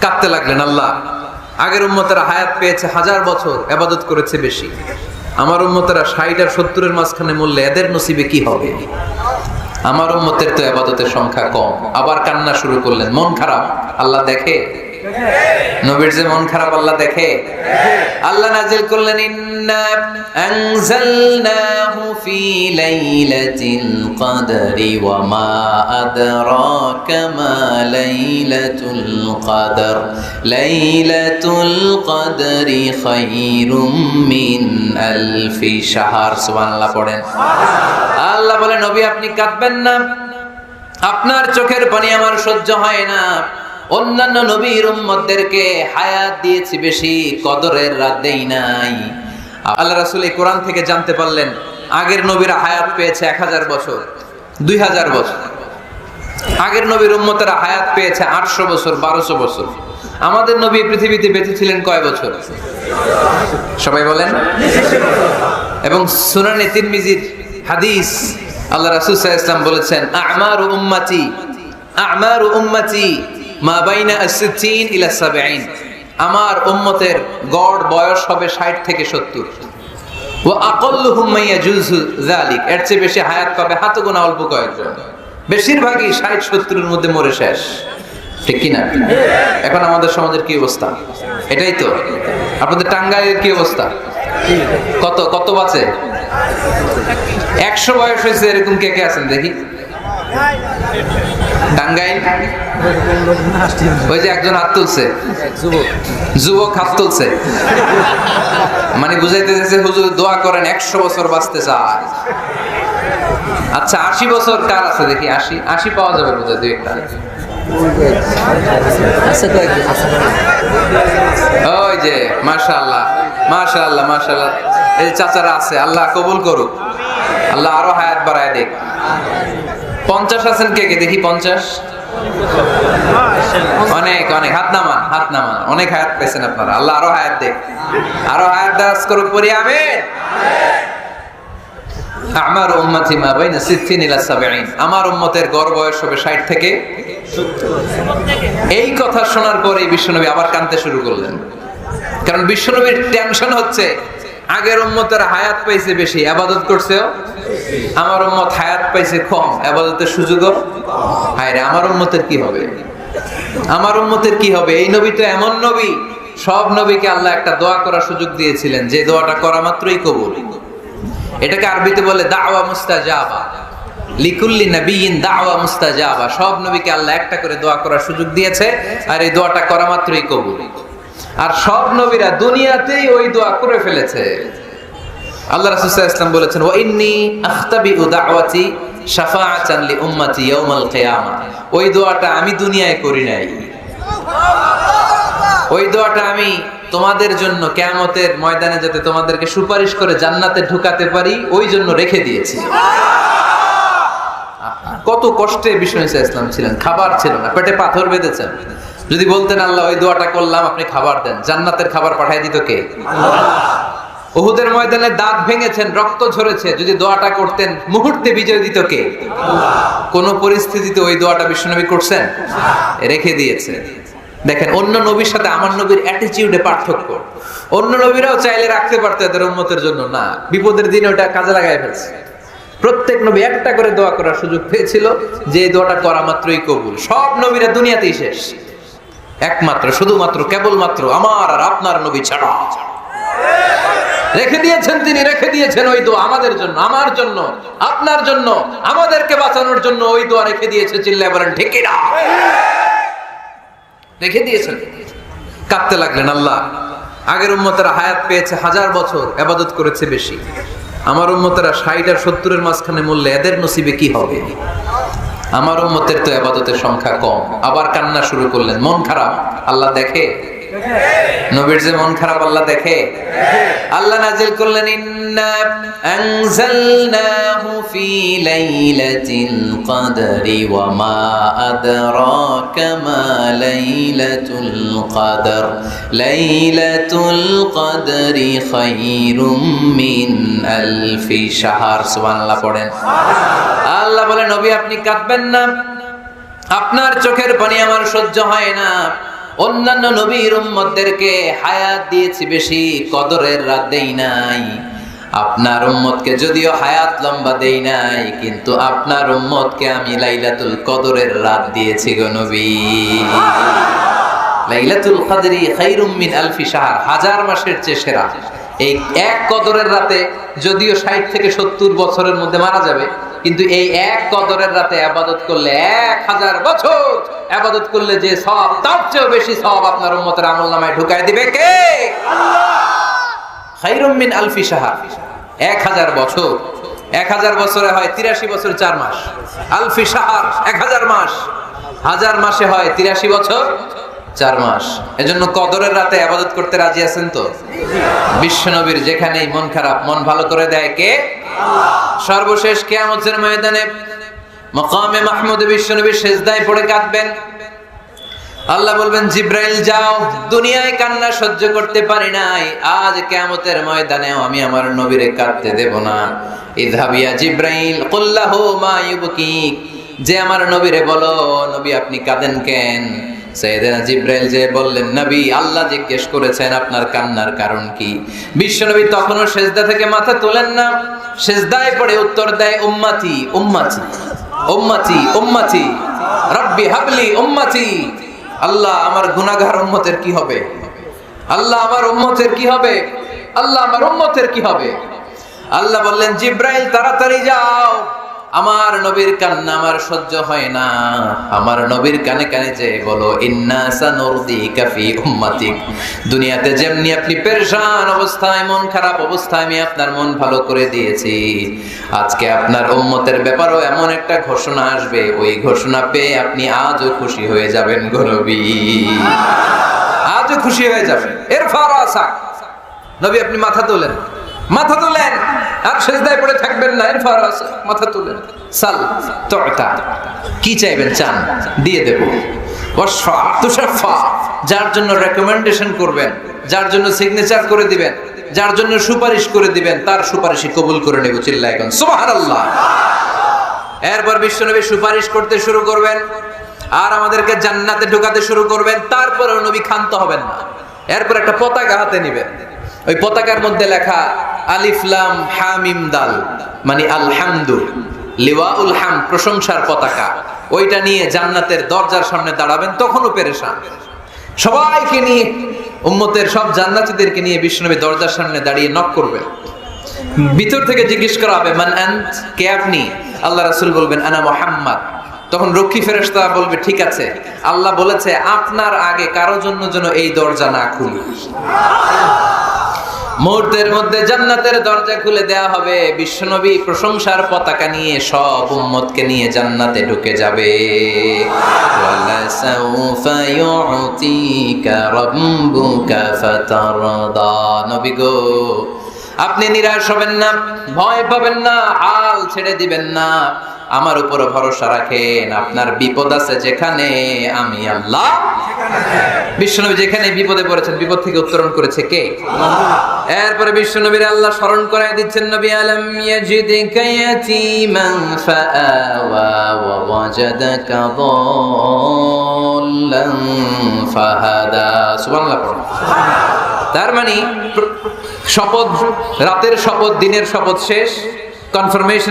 কাঁদতে লাগলেন, আল্লাহ আগের উম্মতেরা হায়াত পেয়েছে 1000 বছর, ইবাদত করেছে বেশি, আমার উম্মতেরা 60 আর 70 মাঝখানে মরলে এদের নসিবে কি হবে? আমার উম্মতের তো ইবাদতের সংখ্যা কম। আবার কান্না শুরু করলেন, মন খারাপ আল্লাহ দেখে, নবীর যে মন খারাপ আল্লাহ দেখে। আল্লাহ নাজিল করলেন, ইন্না আনজালনাহু ফি লাইলাতিল কদরি ওয়া মা আদরাকা মা লাইলাতুল কদর লাইলাতুল কদরি খায়রুম মিন আলফি শাহর। সুবহানাল্লাহ পড়েন। আল্লাহ বলে, নবী আপনি কাঁদবেন না, আপনার চোখের পানি আমার সহ্য হয় না। অন্যান্য নবীর উম্মতদেরকে হায়াত দিয়েছি বেশি, কদরের রাত দেই নাই। আল্লাহ রাসূল এই কোরআন থেকে জানতে পারলেন আগের নবীরা হায়াত পেয়েছে 1000 বছর, 2000 বছর। আগের নবীর উম্মতেরা হায়াত পেয়েছে 800 বছর, 1200 বছর। আমাদের নবী পৃথিবীতে বেঁচে ছিলেন কয় বছর? সবাই বলেন। এবং সুনানে তিরমিজির হাদিস, আল্লাহ রাসূল সাল্লাল্লাহু আলাইহি ওয়াসাল্লাম বলেছেন, আমারু উম্মতি মা বাইনা আস-সিত্তিন ইলা 70। আমার উম্মতের গড় বয়স হবে 60 থেকে 70। ওয়া আকাল্লুহুম মা ইয়াজুজু যালিক, এর চেয়ে বেশি হায়াত পাবে হাতে গোনা অল্প কয়েকজন। বেশিরভাগই 60-70 এর মধ্যে মরে শেষ, ঠিক কি না? এখন আমাদের সমাজের কি অবস্থা? এটাই তো। আপনাদের টাঙ্গাইলের কি অবস্থা? কত কত বাঁচে? 100 বয়স হয়েছে এরকম কে কে আছেন দেখি? টাঙ্গাইল ওই যে একজন হাত তুলছে, যুবক হাত তুলছে, মানে বুঝাইতে চাইছে হুজুর দোয়া করেন 100 বছর বাঁচতে চায়। আচ্ছা 80 বছর কার আছে দেখি? 80 পাওয়া যাবে বোধহয় দুই একটা। ওই যে মাশাআল্লাহ মাশাআল্লাহ মাশাআল্লাহ, এই চাচারা আছে, আল্লাহ কবুল করুক, আল্লাহ আরো হায়াত বাড়ায় দেখ। 50 আছেন কে কে দেখি? 50 অনেক অনেক, হাত নামান হাত নামান, অনেক হায়াত পেয়েছেন আপনারা, আল্লাহ আরো হায়াত দেখ, আরো হায়াত দারাজ করুক, পড়ি আমিন। আমার উম্মতি মা বাইনা 60 ইলা 70, আমার উম্মতের গড় বয়স হবে 60 থেকে 70। এই কথা শোনার পরে বিশ্বনবী আবার কাঁদতে শুরু করলেন, কারণ বিশ্বনবীর টেনশন হচ্ছে আগের উম্মতের হায়াত পাইছে বেশি, ইবাদত করছেও, আমার উম্মত হায়াত পাইছে কম, ইবাদতের সুযোগও। হায় রে, আমার উম্মতের কি হবে? আমার উম্মতের কি হবে? এই নবী তো এমন নবী, সব নবীকে আল্লাহ একটা দোয়া করার সুযোগ দিয়েছিলেন, যে দোয়াটা করা মাত্রই কবুল। এটাকে আরবিতে বলে দাওয়া মুস্তাজাবা, লিকুল্লি নবিয়িন দাওয়া মুস্তাজাবা। সব নবীকে আল্লাহ একটা করে দোয়া করার সুযোগ দিয়েছে, আর এই দোয়াটা করা মাত্রই কবুল। আর সব নবীরা দুনিয়াতেই ওই দোয়া করে ফেলেছে। আল্লাহ রাসূল সাল্লাল্লাহু আলাইহি ওয়াসাল্লাম বলেছেন, ওয়া ইন্নী আখতাবিউ দাওয়াতি শাফাআতান লি উম্মতি ইয়াউমাল কিয়ামা। ওই দোয়াটা আমি দুনিয়ায় করি নাই, ওই দোয়াটা আমি তোমাদের জন্য কিয়ামতের ময়দানে যাতে তোমাদেরকে সুপারিশ করে জান্নাতে ঢুকাতে পারি, ওই জন্য রেখে দিয়েছি। কত কষ্টে বিষ্ণু ইসলাম ছিলেন, খাবার ছিল না, পেটে পাথর বেঁধেছেন। যদি বলতেন আল্লাহ ওই দোয়াটা করলাম, আপনি খাবার দেন, জান্নাতের খাবার পাঠিয়ে দিত কে? আল্লাহ। উহুদের ময়দানে দাঁত ভেঙেছেন, রক্ত ঝরেছে, যদি দোয়াটা করতেন মুহূর্তে বিজয় দিত কে? আল্লাহ। কোন পরিস্থিতিতে ওই দোয়াটা বিশ্বনবী করছেন? রেখে দিয়েছে। দেখেন, অন্য নবীর সাথে আমার নবীর অ্যাটিটিউডে পার্থক্য। অন্য নবীরাও চাইলে রাখতে পারতো এদের উম্মতের জন্য, না, বিপদের দিনে ওটা কাজে লাগায় ফেলছে। প্রত্যেক নবী একটা করে দোয়া করার সুযোগ পেয়েছিল, যে দোয়াটা করা মাত্রই কবুল। সব নবীরা দুনিয়াতেই শেষ, একমাত্র শুধুমাত্র কেবলমাত্র আমার আর আপনার নবী ছাড়া রেখে দিয়েছেন তিনি, রেখে দিয়েছেন ওই দোয়া আমাদের জন্য, আমার জন্য, আপনার জন্য, আমাদেরকে বাঁচানোর জন্য ওই দোয়া রেখে দিয়েছে। চিল্লায় বলেন ঠিক না? রেখে দিয়েছেন। কাঁদতে লাগলেন, আল্লাহ আগের উম্মতেরা হায়াত পেয়েছে 1000 বছর, ইবাদত করেছে বেশি, আমার উম্মতেরা 60 আর 70 এর মাঝখানে মরলে এদের নসিবে কি হবে? আমার উম্মতের তো ইবাদতের সংখ্যা কম। আবার কান্না শুরু করলেন, মন খারাপ আল্লাহ দেখে, নবীর যে মন খারাপ আল্লাহ দেখে। আল্লাহ নাজিল করলেন, ইন্না আনজালনাহু ফি লাইলাতিল কদরি ওয়া মা আদরাকা মা লাইলাতুল কদর লাইলাতুল কদরি খায়রুম মিন আলফি শাহর। সুবহানাল্লাহ পড়েন। আল্লাহ বলে, নবী আপনি কাঁদবেন না, আপনার চোখের পানি আমার সহ্য হয় না। অন্যান্য নবীর উম্মতদেরকে হায়াত দিয়েছি বেশি, কদরের রাত দেই নাই। আপনার উম্মতকে যদিও হায়াত লম্বা দেই নাই, কিন্তু আপনার উম্মতকে আমি লাইলাতুল কদরের রাত দিয়েছি গো নবী। লাইলাতুল কদরি খায়রুম মিন আলফি শাহর, হাজার মাসের চেয়ে সেরা। এই এক কদরের রাতে যদিও 60 থেকে 70 বছরের মধ্যে মারা যাবে, কিন্তু এই এক কদরের রাতে ইবাদত করলে 1000 বছর ইবাদত করলে যে সওয়াব, তার চেয়েও বেশি সওয়াব আপনার উম্মতের আমলনামায় ঢুকায় দিবে কে? আল্লাহ। খায়রুম মিন আলফি শাহর, 1000 বছর। 1000 বছরে হয় 83 বছর 4 মাস। আলফি শাহর 1000 মাস, 1000 মাসে হয় 83 বছর 4 মাস। এজন্য কদরের রাতে ইবাদত করতে রাজি আছেন তো? বিশ্বনবীর যেখানেই মন খারাপ, মন ভালো করে দেয় কে? আল্লাহ। সর্বশেষ কিয়ামতের ময়দানে মাকামে মাহমুদে বিশ্বনবী সিজদায় পড়ে কাঁদবেন। আল্লাহ বলবেন, জিব্রাইল যাও, দুনিয়ায় কান্না সহ্য করতে পারি নাই, আজ কিয়ামতের ময়দানেও আমি আমার নবীরে কাঁদতে দেব না। ইযহাবিয়া জিব্রাইল কুল্লাহু মা ইউবকিক, যে আমার নবীরে বলো, নবী আপনি কাঁদেন কেন? সাইয়েদনা জিব্রাইল যে বললেন, নবী আল্লাহ জিজ্ঞেস করেছেন আপনার কান্নার কারণ কি। বিশ্বনবী তখনও সিজদা থেকে মাথা তোলেন না, সিজদায় পড়ে উত্তর দেয়, উম্মতি উম্মতি উম্মতি উম্মতি রব্বি হাবলি উম্মতি। আল্লাহ আমার গুনাহগার উম্মতের কি হবে? আল্লাহ আমার উম্মতের কি হবে? আল্লাহ আমার উম্মতের কি হবে? আল্লাহ বললেন, জিব্রাইল তাড়াতাড়ি যাও, আমার নবীর কান্না আমার সহ্য হয় না। আমার নবীর কানে কানে যে বলো, ইন্না সানুরদিকা ফি উম্মাতিক, দুনিয়াতে যেমনি আপনি পেরেশান অবস্থায়, মন খারাপ অবস্থায় আমি আপনার মন ভালো করে দিয়েছি, আজকে আপনার উম্মতের ব্যাপারেও এমন একটা ঘোষণা আসবে, ওই ঘোষণা পেয়ে আপনি আজও খুশি হয়ে যাবেন গো নবী, আজও খুশি হয়ে যাবেন। ইরফা রাসাক, নবী আপনি মাথা তোলেন, মাথা তোলেন, আর সিজদায় পড়ে থাকবেন না। ইরফা রাসাক, মাথা তোলেন। সাল তুতা, কি চাইবেন চান দিয়ে দেব। ওয়াশফা তুশাফা, যার জন্য রেকমেন্ডেশন করবেন, যার জন্য সিগনেচার করে দিবেন, যার জন্য সুপারিশ করে দিবেন, তার সুপারিশই কবুল করে নেব। চিল্লায় এখন সুবহানাল্লাহ। এরপর বিশ্বনবী সুপারিশ করতে শুরু করবেন আর আমাদেরকে জান্নাতে ঢোকাতে শুরু করবেন। তারপরেও নবী ক্ষান্ত হবেন না। এরপর একটা পতাকা হাতে নেবেন, ওই পতাকার মধ্যে লেখা আলিফ লাম হা মিম দাল, মানে আলহামদু, লিওয়াউল হামদ, প্রশংসার পতাকা। ওইটা নিয়ে জান্নাতের দরজার সামনে দাঁড়াবেন। তখনও পেরেশান, সবাইকে নিয়ে, উম্মতের সব জান্নাতীদেরকে নিয়ে বিশ্বনবী দরজার সামনে দাঁড়িয়ে নক করবেন। ভিতর থেকে জিজ্ঞেস করা হবে, মান আন্ত, কে আপনি? আল্লাহ রাসূল বলবেন, আনা মুহাম্মদ। তখন রক্ষী ফেরেশতা বলবে, ঠিক আছে, আল্লাহ বলেছে আপনার আগে কারো জন্য যেন এই দরজা না খুলি। মুহূর্তের মধ্যে জান্নাতের দরজা খুলে দেয়া হবে। বিশ্বনবী প্রশংসার পতাকা নিয়ে সব উম্মতকে নিয়ে জান্নাতে ঢুকে যাবে। ওয়ালা সাউফা ইউতিকা রাব্বুকা ফাতারদা, নবী গো আপনি নিরাশ হবেন না, ভয় পাবেন না, হাল ছেড়ে দিবেন না, আমার উপর ভরসা রাখেন। আপনার বিপদ আছে যেখানে, আমি আল্লাহ বিশ্বনবী যেখানে বিপদে পড়েছেন, বিপদ থেকে উত্তরণ করেছে কে? এরপরে বিশ্বনবীর আল্লাহ স্মরণ করায় দিচ্ছেন, নবী আলাম ইয়াজিদিকা ইয়াতীমান ফাআওয়া ওয়া ওয়াজাদাকা দাল্লান ফাহাদা। সুবহানাল্লাহ। তার মানে শপথ, রাতের শপথ, দিনের শপথ শেষ, কনফার্মেশন